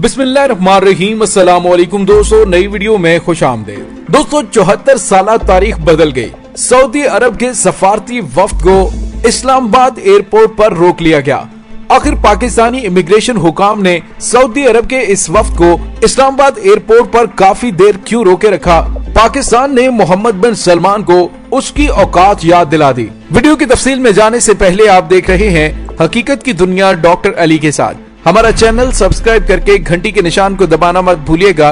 बिस्मिल्लाहिर्रहमानिर्रहीम। अस्सलाम वालेकुम दोस्तों, नई वीडियो में खुश आमदीद। दोस्तों 74 साल तारीख बदल गई। सऊदी अरब के सफारती वफ्द को इस्लामाबाद एयरपोर्ट पर रोक लिया गया। आखिर पाकिस्तानी इमिग्रेशन हुकाम ने सऊदी अरब के इस वफ्द को इस्लामाबाद एयरपोर्ट पर काफी देर क्यों रोके रखा? पाकिस्तान ने मोहम्मद बिन सलमान को उसकी औकात याद दिला दी। वीडियो की तफसील में जाने से पहले आप देख रहे हैं हकीकत की दुनिया डॉक्टर अली के साथ। हमारा चैनल सब्सक्राइब करके घंटी के निशान को दबाना मत भूलिएगा।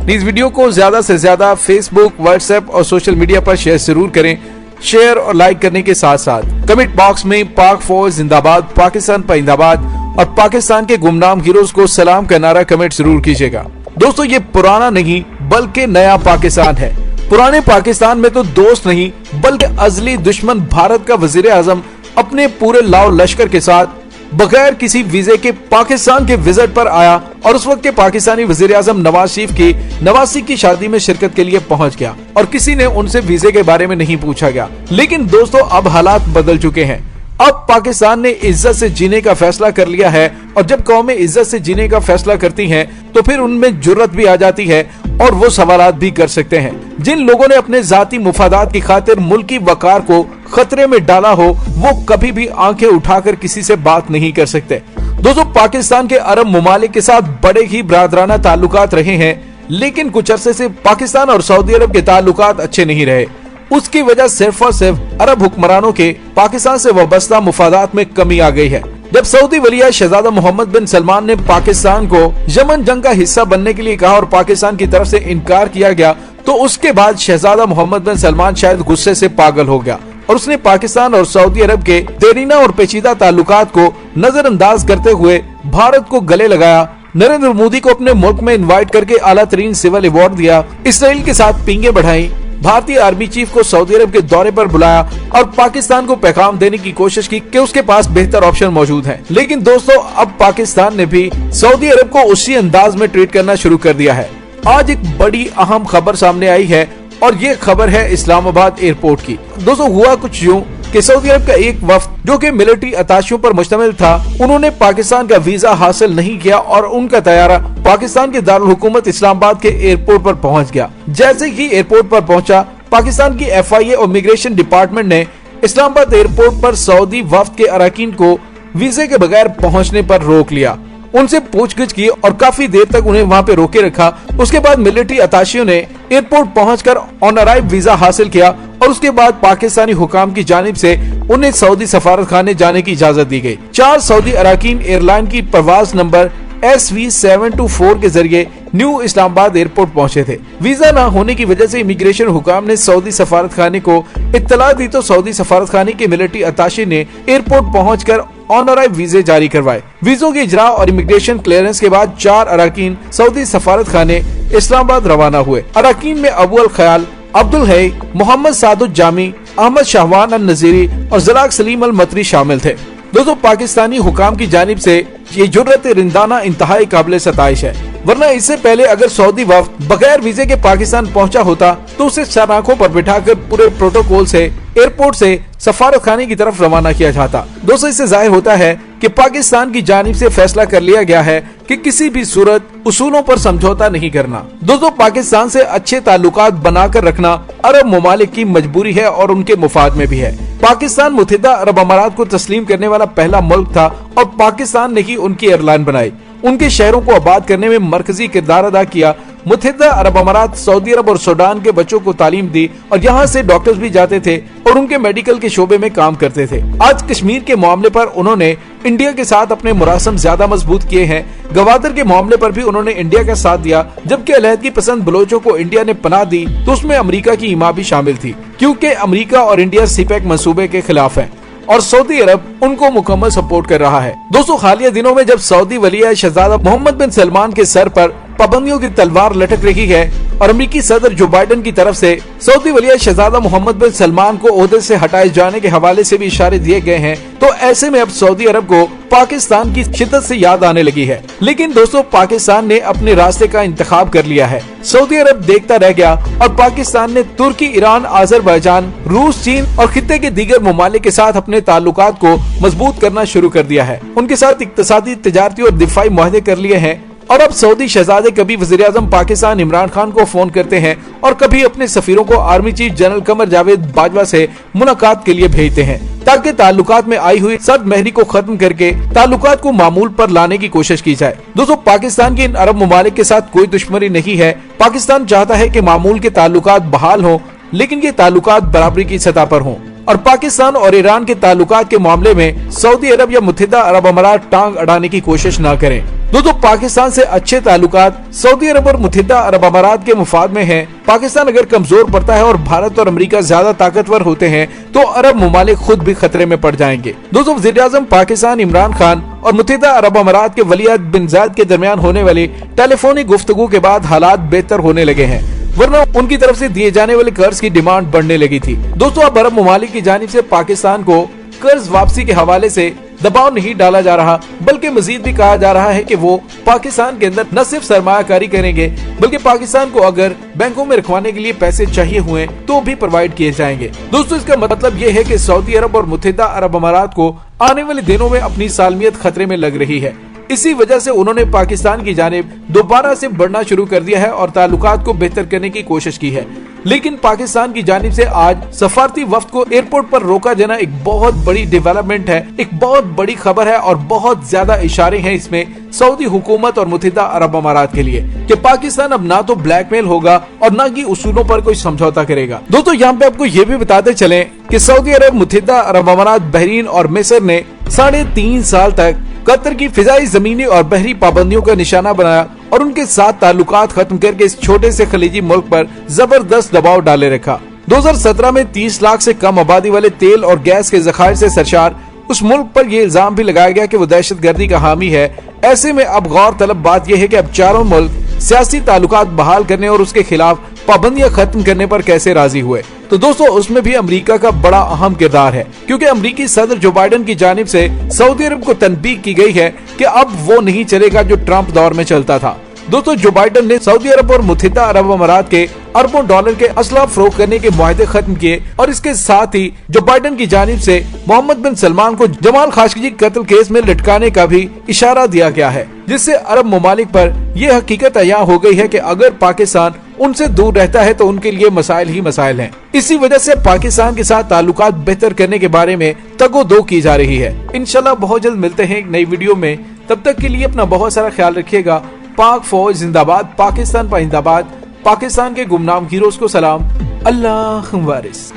इस वीडियो को ज्यादा से ज्यादा फेसबुक, व्हाट्सएप और सोशल मीडिया पर शेयर जरूर करें। शेयर और लाइक करने के साथ साथ कमेंट बॉक्स में पाक फौज जिंदाबाद, पाकिस्तान पाइंदाबाद और पाकिस्तान के गुमनाम हीरोज को सलाम का नारा कमेंट जरूर कीजिएगा। दोस्तों ये पुराना नहीं बल्कि नया पाकिस्तान है। पुराने पाकिस्तान में तो दोस्त नहीं बल्कि अजली दुश्मन भारत का वजीर आजम अपने पूरे लाव लश्कर के साथ बगैर किसी वीजे के पाकिस्तान के विजिट पर आया और उस वक्त के पाकिस्तानी वजीर आजम नवाज शरीफ की नवासी की शादी में शिरकत के लिए पहुंच गया और किसी ने उनसे वीजे के बारे में नहीं पूछा गया। लेकिन दोस्तों अब हालात बदल चुके हैं। अब पाकिस्तान ने इज्जत से जीने का फैसला कर लिया है और जब कौमें इज्जत से जीने का फैसला करती हैं तो फिर उनमें जुर्रत भी आ जाती है और वो सवालात भी कर सकते हैं। जिन लोगों ने अपने जाती मुफादात की खातिर मुल्की वकार को खतरे में डाला हो वो कभी भी आंखें उठाकर किसी से बात नहीं कर सकते। दोस्तों पाकिस्तान के अरब मुमालिक के साथ बड़े ही बरादराना ताल्लुकात रहे हैं, लेकिन कुछ अरसे से पाकिस्तान और सऊदी अरब के ताल्लुकात अच्छे नहीं रहे। उसकी वजह सिर्फ और सिर्फ अरब हुक्मरानों के पाकिस्तान से वाबस्ता मुफादात में कमी आ गई है। जब सऊदी वलिया शहजादा मोहम्मद बिन सलमान ने पाकिस्तान को यमन जंग का हिस्सा बनने के लिए कहा और पाकिस्तान की तरफ से इनकार किया गया तो उसके बाद शहजादा मोहम्मद बिन सलमान शायद गुस्से से पागल हो गया और उसने पाकिस्तान और सऊदी अरब के देरीना और पेचीदा ताल्लुकात को नजरअंदाज करते हुए भारत को गले लगाया। नरेंद्र मोदी को अपने मुल्क में इनवाइट करके आला तरीन सिविल अवार्ड दिया, इसराइल के साथ पिंगे बढ़ाई, भारतीय आर्मी चीफ को सऊदी अरब के दौरे पर बुलाया और पाकिस्तान को पैगाम देने की कोशिश की कि उसके पास बेहतर ऑप्शन मौजूद हैं। लेकिन दोस्तों अब पाकिस्तान ने भी सऊदी अरब को उसी अंदाज में ट्रीट करना शुरू कर दिया है। आज एक बड़ी अहम खबर सामने आई है और ये खबर है इस्लामाबाद एयरपोर्ट की। दोस्तों हुआ कुछ यूं कि सऊदी अरब का एक वफ्द जो कि मिलिट्री अताशियों पर मुश्तमिल था, उन्होंने पाकिस्तान का वीजा हासिल नहीं किया और उनका तैयारा पाकिस्तान के दारुल हुकूमत इस्लामाबाद के एयरपोर्ट पर पहुंच गया। जैसे ही एयरपोर्ट पर पहुंचा, पाकिस्तान की FIA और इमिग्रेशन डिपार्टमेंट ने इस्लामाबाद एयरपोर्ट पर सऊदी वफ्द के अरकान को वीजे के बगैर पहुंचने पर रोक लिया। उनसे पूछगिछ की और काफी देर तक उन्हें वहां पे रोके रखा। उसके बाद मिलिट्री अताशियों ने एयरपोर्ट पहुंचकर ऑन अराइव वीजा हासिल किया और उसके बाद पाकिस्तानी हुकाम की जानिब से उन्हें सऊदी सफारत खाने जाने की इजाजत दी गई। 4 सऊदी अरकान एयरलाइन की परवाज नंबर SV724 के जरिए न्यू इस्लामाबाद एयरपोर्ट पहुंचे थे। वीजा न होने की वजह से इमिग्रेशन हुकाम ने सऊदी सफारत खाने को इत्तला दी तो सऊदी सफारत खाने के मिलिट्री अताशी ने एयरपोर्ट पहुंचकर ऑन अराइव वीजे जारी करवाए। वीजों के इजरा और इमिग्रेशन क्लियरेंस के बाद 4 अरकान सऊदी सफारत खाने इस्लामाबाद रवाना हुए। अरकान में अबू अल खयाल, अब्दुल हई, मोहम्मद सादुल जामी, अहमद शाहवान अल नजीरी और जलाक सलीम अल मतरी शामिल थे। दोस्तों पाकिस्तानी हुकाम की जानिब से ये जुर्रत रिंदाना इंतहाई काबिल सताइश है, वरना इससे पहले अगर सऊदी वफ्द बगैर वीजे के पाकिस्तान पहुंचा होता तो उसे सर आंखों पर बिठाकर पूरे प्रोटोकॉल से एयरपोर्ट से सफारत खाने की तरफ रवाना किया जाता। दोस्तों इससे जाहिर होता है कि पाकिस्तान की जानिब से फैसला कर लिया गया है कि किसी भी सूरत उसूलों पर समझौता नहीं करना। दोस्तों पाकिस्तान से अच्छे ताल्लुकात बनाकर रखना अरब मुमालिक की मजबूरी है और उनके मुफाद में भी है। पाकिस्तान मुत्तहिदा अरब अमारात को तस्लीम करने वाला पहला मुल्क था और पाकिस्तान ने ही उनकी एयरलाइन बनाई, उनके शहरों को आबाद करने में मरकजी किरदार अदा किया। मुत्तहिदा अरब अमारात सऊदी अरब और सूडान के बच्चों को तालीम दी और यहाँ से डॉक्टर्स भी जाते थे और उनके मेडिकल के शोबे में काम करते थे। आज कश्मीर के मामले पर उन्होंने इंडिया के साथ अपने मुरासम ज्यादा मजबूत किए हैं। गवादर के मामले पर भी उन्होंने इंडिया का साथ दिया। जबकि अलहदगी पसंद बलोचों को इंडिया ने पनाह दी तो उसमें अमेरिका की हिमा भी शामिल थी, क्योंकि अमेरिका और इंडिया सीपैक मंसूबे के खिलाफ है और सऊदी अरब उनको मुकम्मल सपोर्ट कर रहा है। दोस्तों हालिया दिनों में जब सऊदी वलिया शहजादा मोहम्मद बिन सलमान के सर पर पाबंदियों की तलवार लटक रही है और अमेरिकी सदर जो बाइडन की तरफ से सऊदी वलिया शहजादा मोहम्मद बिन सलमान को ओहदे से हटाए जाने के हवाले से भी इशारे दिए गए हैं, तो ऐसे में अब सऊदी अरब को पाकिस्तान की शिद्दत से याद आने लगी है। लेकिन दोस्तों पाकिस्तान ने अपने रास्ते का इंतखाब कर लिया है। सऊदी अरब देखता रह गया और पाकिस्तान ने तुर्की, ईरान, अजरबैजान, रूस, चीन और खित्ते के दीगर ममालिक के साथ अपने ताल्लुकात को मजबूत करना शुरू कर दिया है। उनके साथ इक्तिसादी, तिजारती और दिफाई मुआहदे कर लिए हैं اور اب سعودی شہزادے کبھی وزیر اعظم پاکستان عمران خان کو فون کرتے ہیں اور کبھی اپنے سفیروں کو army chief general Qamar Javed Bajwa سے ملاقات کے لیے بھیجتے ہیں تاکہ تعلقات میں آئی ہوئی سرد مہری کو ختم کر کے تعلقات کو معمول پر لانے کی کوشش کی جائے۔ دوستو، پاکستان کی ان عرب ممالک کے ساتھ کوئی دشمنی نہیں ہے۔ پاکستان چاہتا ہے کہ معمول کے تعلقات بحال ہوں، لیکن یہ تعلقات برابری کی سطح پر ہوں، اور پاکستان اور ایران کے تعلقات کے معاملے میں سعودی عرب یا متحدہ عرب امارات ٹانگ اڑانے کی کوشش نہ کریں۔ دوستو، پاکستان سے اچھے تعلقات سعودی عرب اور متحدہ عرب امارات کے مفاد میں ہیں۔ پاکستان اگر کمزور پڑتا ہے اور بھارت اور امریکہ زیادہ طاقتور ہوتے ہیں تو عرب ممالک خود بھی خطرے میں پڑ جائیں گے۔ دوستو، وزیر اعظم پاکستان عمران خان اور متحدہ عرب امارات کے ولی عہد بن زائد کے درمیان ہونے والی ٹیلی فونک گفتگو کے بعد حالات بہتر ہونے لگے ہیں، ورنہ ان کی طرف سے دیے جانے والے قرض کی ڈیمانڈ بڑھنے لگی تھی۔ دوستو، اب عرب ممالک کی جانب سے پاکستان کو قرض واپسی کے حوالے سے دباؤ نہیں ڈالا جا رہا، بلکہ مزید بھی کہا جا رہا ہے کہ وہ پاکستان کے اندر نہ صرف سرمایہ کاری کریں گے بلکہ پاکستان کو اگر بینکوں میں رکھوانے کے لیے پیسے چاہیے ہوئے تو بھی پرووائڈ کیے جائیں گے۔ دوستو، اس کا مطلب یہ ہے کہ سعودی عرب اور متحدہ عرب امارات کو آنے والے دنوں میں اپنی سالمیت خطرے میں لگ رہی ہے۔ اسی وجہ سے انہوں نے پاکستان کی جانب دوبارہ سے بڑھنا شروع کر دیا ہے اور تعلقات کو بہتر کرنے کی کوشش کی ہے، لیکن پاکستان کی جانب سے آج سفارتی وفد کو ایئرپورٹ پر روکا جانا ایک بہت بڑی ڈیولپمنٹ ہے، ایک بہت بڑی خبر ہے، اور بہت زیادہ اشارے ہیں اس میں سعودی حکومت اور متحدہ عرب امارات کے لیے کہ پاکستان اب نہ تو بلیک میل ہوگا اور نہ ہی اصولوں پر کوئی سمجھوتا کرے گا۔ دوستو، یہاں پہ آپ کو یہ بھی بتاتے چلیں کہ سعودی عرب، متحدہ عرب امارات، بحرین اور مصر نے 3.5 سال تک قطر کی فضائی، زمینی اور بحری پابندیوں کا نشانہ بنایا اور ان کے ساتھ تعلقات ختم کر کے اس چھوٹے سے خلیجی ملک پر زبردست دباؤ ڈالے رکھا۔ 2017 میں 30 لاکھ سے کم آبادی والے تیل اور گیس کے ذخائر سے سرشار اس ملک پر یہ الزام بھی لگایا گیا کہ وہ دہشت گردی کا حامی ہے۔ ایسے میں اب غور طلب بات یہ ہے کہ اب چاروں ملک سیاسی تعلقات بحال کرنے اور اس کے خلاف پابندیاں ختم کرنے پر کیسے راضی ہوئے۔ تو دوستو، اس میں بھی امریکہ کا بڑا اہم کردار ہے، کیونکہ امریکی صدر جو بائیڈن کی جانب سے سعودی عرب کو تنبیہ کی گئی ہے کہ اب وہ نہیں چلے گا جو ٹرمپ دور میں چلتا تھا۔ دوستو، جو بائیڈن نے سعودی عرب اور متحدہ عرب امارات کے اربوں ڈالر کے اسلحہ فروخت کرنے کے معاہدے ختم کیے، اور اس کے ساتھ ہی جو بائیڈن کی جانب سے محمد بن سلمان کو جمال خاشقجی قتل کیس میں لٹکانے کا بھی اشارہ دیا گیا ہے، جس سے عرب ممالک پر یہ حقیقت عیاں ہو گئی ہے کہ اگر پاکستان ان سے دور رہتا ہے تو ان کے لیے مسائل ہی مسائل ہیں۔ اسی وجہ سے پاکستان کے ساتھ تعلقات بہتر کرنے کے بارے میں تگ و دو کی جا رہی ہے۔ انشاءاللہ بہت جلد ملتے ہیں ایک نئی ویڈیو میں، تب تک کے لیے اپنا بہت سارا خیال رکھیے گا۔ پاک فوج زندہ باد، پاکستان پائندہ باد، پاکستان کے گمنام ہیروز کو سلام، اللہ وارث۔